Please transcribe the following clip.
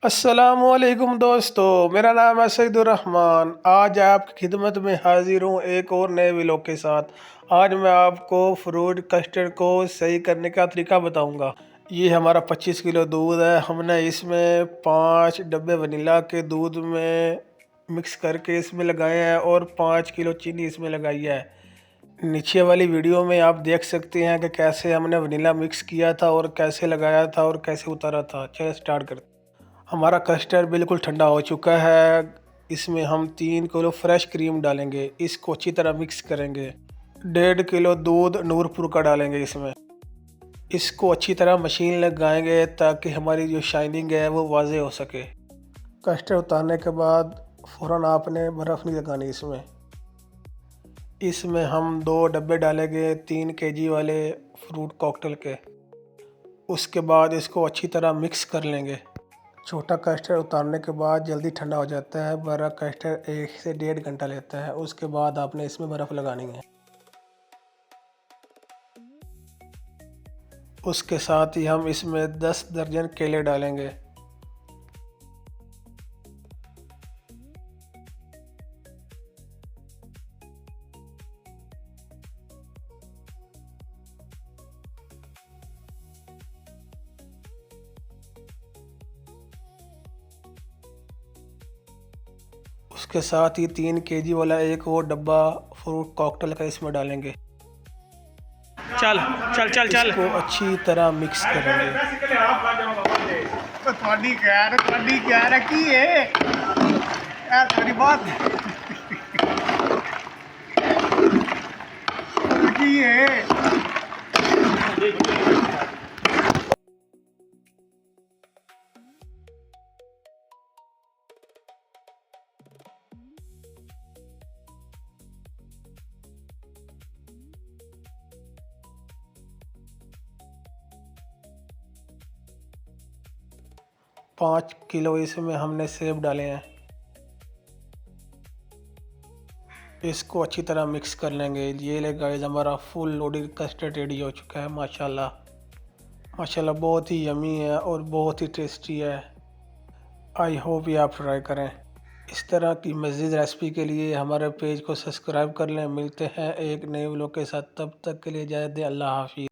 अस्सलामुअलैकुम दोस्तों, मेरा नाम है सईदुर्रहमान। आज आपकी खिदमत में हाजिर हूँ एक और नए व्लॉग के साथ। आज मैं आपको फ्रूट कस्टर्ड को सही करने का तरीका बताऊंगा। ये हमारा 25 किलो दूध है। हमने इसमें 5 डब्बे वनीला के दूध में मिक्स करके इसमें लगाए हैं और 5 किलो चीनी इसमें लगाई है। नीचे वाली वीडियो में आप देख सकते हैं कि कैसे हमने वनीला मिक्स किया था और कैसे लगाया था और कैसे उतारा था। चलिए स्टार्ट करते हैं। हमारा कस्टर्ड बिल्कुल ठंडा हो चुका है। इसमें हम 3 किलो फ्रेश क्रीम डालेंगे। इसको अच्छी तरह मिक्स करेंगे। 1.5 किलो दूध नूरपुर का डालेंगे इसमें। इसको अच्छी तरह मशीन लगाएंगे ताकि हमारी जो शाइनिंग है वो वाज़े हो सके। कस्टर्ड उतारने के बाद फ़ौरन आपने बर्फ़ नहीं लगानी इसमें। इसमें हम 2 डब्बे डालेंगे 3 kg वाले फ्रूट कॉकटेल के। उसके बाद इसको अच्छी तरह मिक्स कर लेंगे। छोटा कस्टर्ड उतारने के बाद जल्दी ठंडा हो जाता है। बड़ा कस्टर्ड 1 से 1.5 घंटा लेता है। उसके बाद आपने इसमें बर्फ़ लगानी है। उसके साथ ही हम इसमें 10 दर्जन केले डालेंगे। उसके साथ ही 3 kg वाला एक और डब्बा फ्रूट कॉकटेल का इसमें डालेंगे। चल चल चल चल इसको अच्छी तरह मिक्स करेंगे। ਤੁਹਾਡੀ ਕਹਿ ਰੱਖੀ ਏ ਇਹ ਤੇਰੀ ਬਾਤ ਕੀ ਏ 5 किलो इसमें हमने सेब डाले हैं। इसको अच्छी तरह मिक्स कर लेंगे। ये ले गाइस, हमारा फुल लोडेड कस्टर्ड रेडी हो चुका है। माशाल्लाह माशाल्लाह बहुत ही यमी है और बहुत ही टेस्टी है। आई होप ये आप ट्राई करें। इस तरह की मज़ीद रेसिपी के लिए हमारे पेज को सब्सक्राइब कर लें। मिलते हैं एक नए व्लॉग के साथ, तब तक के लिए इजाज़त दें। अल्लाह हाफिज़।